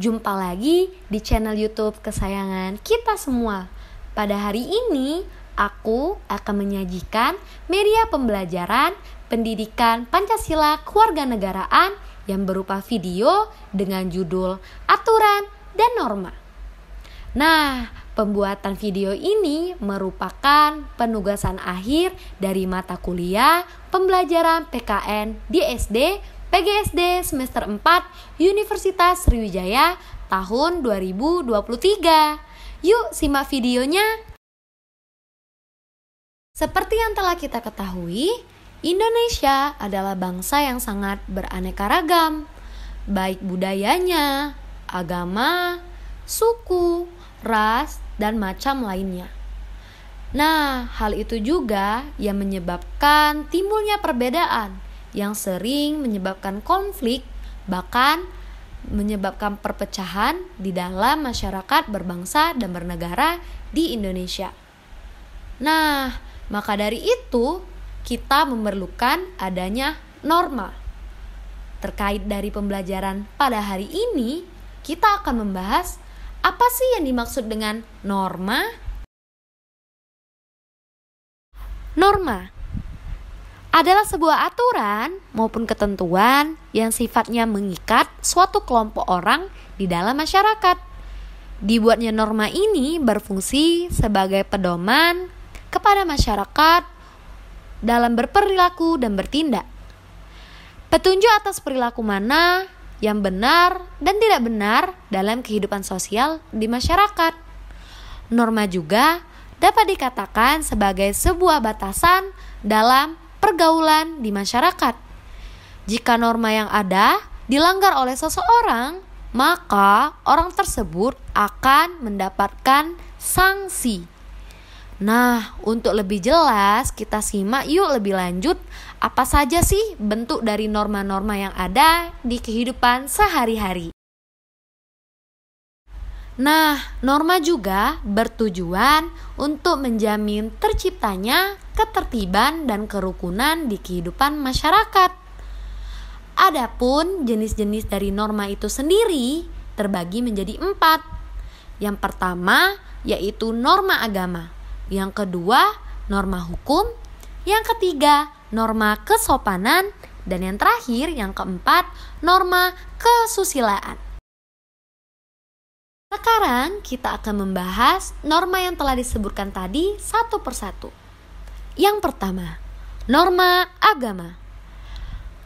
Jumpa lagi di channel YouTube kesayangan kita semua. Pada hari ini, aku akan menyajikan media pembelajaran pendidikan Pancasila Kewarganegaraan yang berupa video dengan judul Aturan dan Norma. Nah, pembuatan video ini merupakan penugasan akhir dari mata kuliah pembelajaran PKN di SD PGSD semester 4 Universitas Sriwijaya tahun 2023. Yuk simak videonya. Seperti yang telah kita ketahui, Indonesia adalah bangsa yang sangat beraneka ragam, baik budayanya, agama, suku, ras, dan macam lainnya. Nah, hal itu juga yang menyebabkan timbulnya perbedaan yang sering menyebabkan konflik, bahkan menyebabkan perpecahan di dalam masyarakat berbangsa dan bernegara di Indonesia. Nah, maka dari itu kita memerlukan adanya norma. Terkait dari pembelajaran pada hari ini, kita akan membahas apa sih yang dimaksud dengan norma? Norma adalah sebuah aturan maupun ketentuan yang sifatnya mengikat suatu kelompok orang di dalam masyarakat. Dibuatnya norma ini berfungsi sebagai pedoman kepada masyarakat dalam berperilaku dan bertindak. Petunjuk atas perilaku mana yang benar dan tidak benar dalam kehidupan sosial di masyarakat. Norma juga dapat dikatakan sebagai sebuah batasan dalam pergaulan di masyarakat. Jika norma yang ada dilanggar oleh seseorang, maka orang tersebut akan mendapatkan sanksi. Nah, untuk lebih jelas kita simak yuk lebih lanjut apa saja sih bentuk dari norma-norma yang ada di kehidupan sehari-hari. Nah, norma juga bertujuan untuk menjamin terciptanya ketertiban dan kerukunan di kehidupan masyarakat. Adapun jenis-jenis dari norma itu sendiri terbagi menjadi 4. Yang pertama yaitu norma agama, yang kedua norma hukum, yang ketiga norma kesopanan, dan yang terakhir yang keempat norma kesusilaan. Sekarang kita akan membahas norma yang telah disebutkan tadi satu persatu. Yang pertama, norma agama.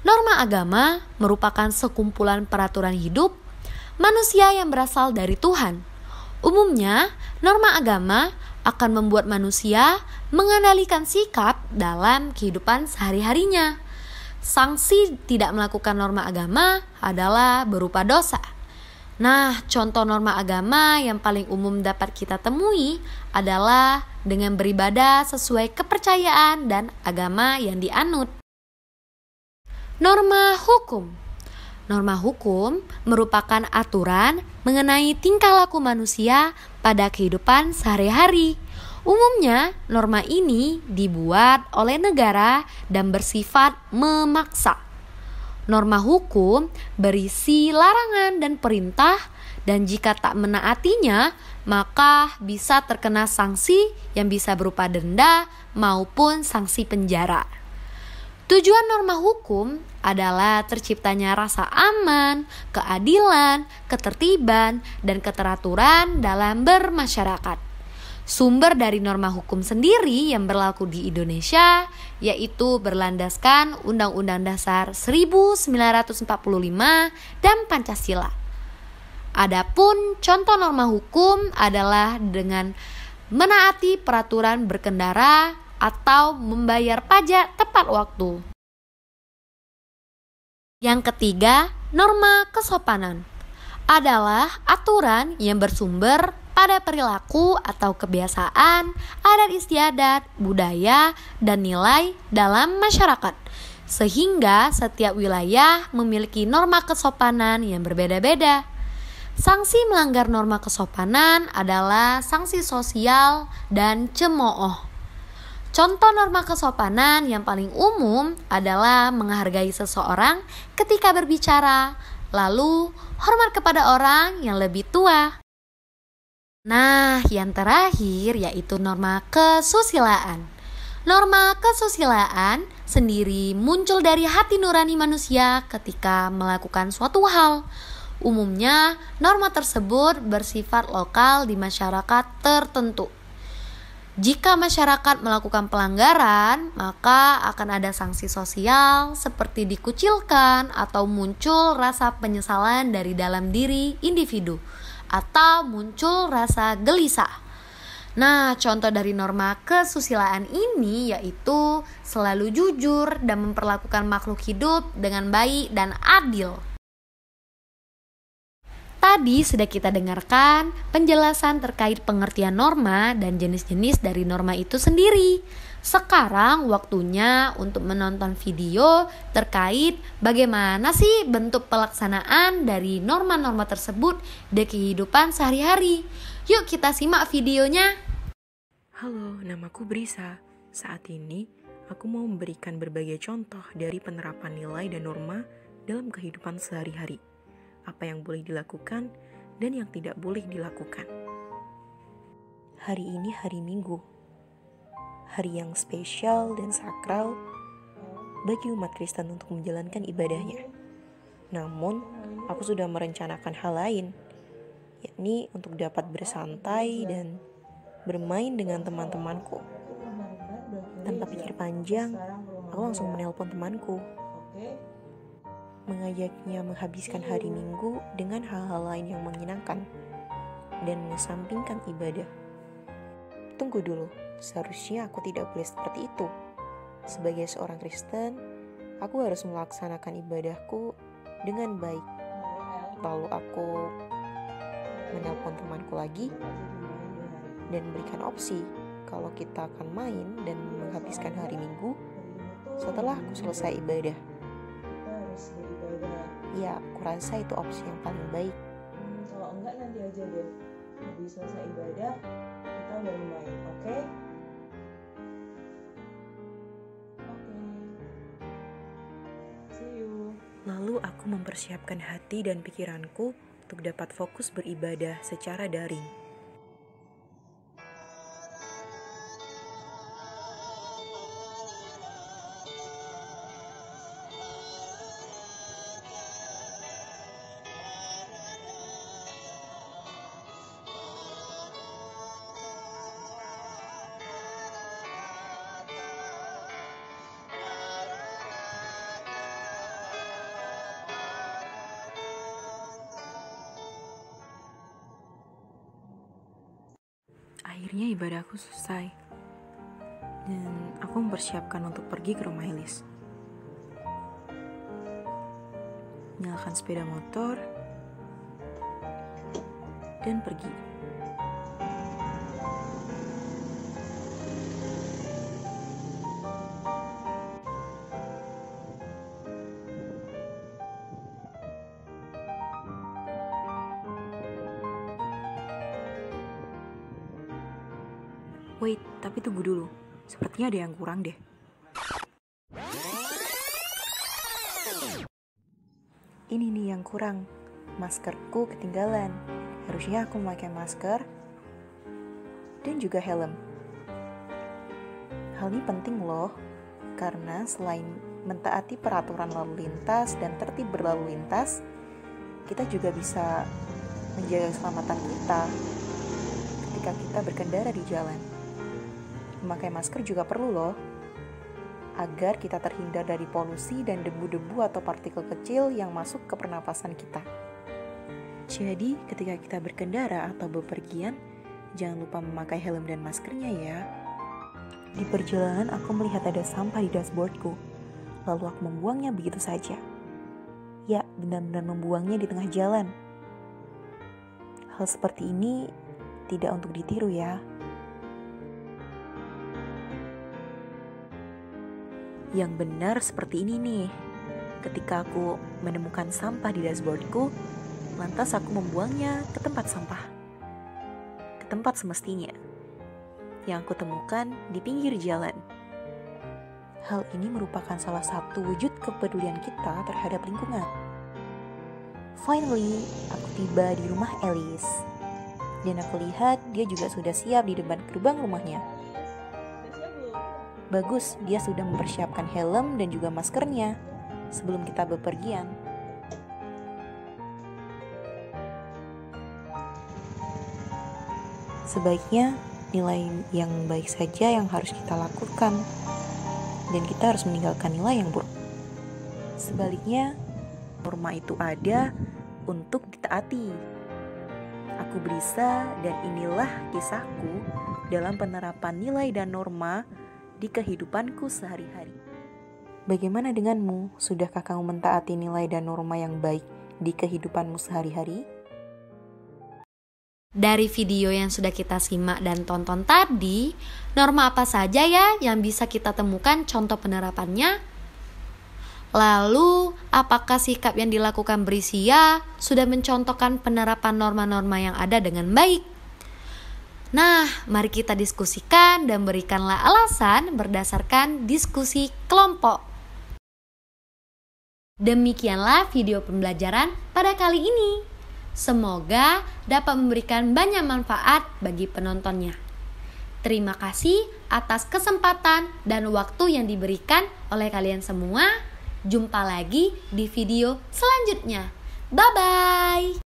Norma agama merupakan sekumpulan peraturan hidup manusia yang berasal dari Tuhan. Umumnya, norma agama akan membuat manusia mengendalikan sikap dalam kehidupan sehari-harinya. Sanksi tidak melakukan norma agama adalah berupa dosa. Nah, contoh norma agama yang paling umum dapat kita temui adalah dengan beribadah sesuai kepercayaan dan agama yang dianut. Norma hukum. Norma hukum merupakan aturan mengenai tingkah laku manusia pada kehidupan sehari-hari. Umumnya, norma ini dibuat oleh negara dan bersifat memaksa. Norma hukum berisi larangan dan perintah, dan jika tak menaatinya, maka bisa terkena sanksi yang bisa berupa denda maupun sanksi penjara. Tujuan norma hukum adalah terciptanya rasa aman, keadilan, ketertiban, dan keteraturan dalam bermasyarakat. Sumber dari norma hukum sendiri yang berlaku di Indonesia yaitu berlandaskan Undang-Undang Dasar 1945 dan Pancasila. Adapun contoh norma hukum adalah dengan menaati peraturan berkendara atau membayar pajak tepat waktu. Yang ketiga, norma kesopanan adalah aturan yang bersumber pada perilaku atau kebiasaan, adat istiadat, budaya, dan nilai dalam masyarakat. Sehingga setiap wilayah memiliki norma kesopanan yang berbeda-beda. Sanksi melanggar norma kesopanan adalah sanksi sosial dan cemooh. Contoh norma kesopanan yang paling umum adalah menghargai seseorang ketika berbicara, Lalu, hormat kepada orang yang lebih tua. Nah, yang terakhir yaitu norma kesusilaan. Norma kesusilaan sendiri muncul dari hati nurani manusia ketika melakukan suatu hal. Umumnya, norma tersebut bersifat lokal di masyarakat tertentu. Jika masyarakat melakukan pelanggaran, maka akan ada sanksi sosial seperti dikucilkan atau muncul rasa penyesalan dari dalam diri individu atau muncul rasa gelisah. Nah, contoh dari norma kesusilaan ini yaitu selalu jujur dan memperlakukan makhluk hidup dengan baik dan adil. Tadi sudah kita dengarkan penjelasan terkait pengertian norma dan jenis-jenis dari norma itu sendiri. Sekarang waktunya untuk menonton video terkait bagaimana sih bentuk pelaksanaan dari norma-norma tersebut di kehidupan sehari-hari. Yuk kita simak videonya. Halo, namaku Brisa. Saat ini, aku mau memberikan berbagai contoh dari penerapan nilai dan norma dalam kehidupan sehari-hari. Apa yang boleh dilakukan dan yang tidak boleh dilakukan. Hari ini hari Minggu. Hari yang spesial dan sakral bagi umat Kristen untuk menjalankan ibadahnya. Namun, aku sudah merencanakan hal lain, yakni untuk dapat bersantai dan bermain dengan teman-temanku. Tanpa pikir panjang, aku langsung menelpon temanku, mengajaknya menghabiskan hari Minggu dengan hal-hal lain yang menyenangkan dan mengesampingkan ibadah. Tunggu dulu, seharusnya aku tidak boleh seperti itu. Sebagai seorang Kristen, aku harus melaksanakan ibadahku dengan baik. Lalu aku menelpon temanku lagi dan berikan opsi kalau kita akan main dan menghabiskan hari Minggu setelah aku selesai ibadah. Ya, aku rasa itu opsi yang paling baik. Kalau enggak nanti aja deh. Habis selesai ibadah, kita baru main, oke? Oke. See you. Lalu aku mempersiapkan hati dan pikiranku untuk dapat fokus beribadah secara daring. Akhirnya ibadahku selesai dan aku mempersiapkan untuk pergi ke rumah Elis. Nyalakan sepeda motor dan pergi. Wait, tapi tunggu dulu. Sepertinya ada yang kurang deh. Ini nih yang kurang. Maskerku ketinggalan. Harusnya aku memakai masker dan juga helm. Hal ini penting loh, karena selain mentaati peraturan lalu lintas dan tertib berlalu lintas, kita juga bisa menjaga keselamatan kita ketika kita berkendara di jalan. Memakai masker juga perlu loh, agar kita terhindar dari polusi dan debu-debu atau partikel kecil yang masuk ke pernapasan kita. Jadi, ketika kita berkendara atau bepergian, jangan lupa memakai helm dan maskernya ya. Di perjalanan aku melihat ada sampah di dashboardku, lalu aku membuangnya begitu saja. Ya, benar-benar membuangnya di tengah jalan. Hal seperti ini tidak untuk ditiru ya. Yang benar seperti ini nih. Ketika aku menemukan sampah di dashboardku, lantas aku membuangnya ke tempat sampah. Ke tempat semestinya. Yang aku temukan di pinggir jalan. Hal ini merupakan salah satu wujud kepedulian kita terhadap lingkungan. Finally, aku tiba di rumah Alice. Dan aku lihat dia juga sudah siap di depan gerbang rumahnya. Bagus, dia sudah mempersiapkan helm dan juga maskernya sebelum kita bepergian. Sebaiknya nilai yang baik saja yang harus kita lakukan, dan kita harus meninggalkan nilai yang buruk. Sebaliknya, norma itu ada untuk ditaati. Aku Brisa, dan inilah kisahku dalam penerapan nilai dan norma di kehidupanku sehari-hari. Bagaimana denganmu? Sudahkah kamu mentaati nilai dan norma yang baik di kehidupanmu sehari-hari? Dari video yang sudah kita simak dan tonton tadi, norma apa saja ya yang bisa kita temukan contoh penerapannya? Lalu, apakah sikap yang dilakukan Brisia sudah mencontohkan penerapan norma-norma yang ada dengan baik? Nah, mari kita diskusikan dan berikanlah alasan berdasarkan diskusi kelompok. Demikianlah video pembelajaran pada kali ini. Semoga dapat memberikan banyak manfaat bagi penontonnya. Terima kasih atas kesempatan dan waktu yang diberikan oleh kalian semua. Jumpa lagi di video selanjutnya. Bye-bye.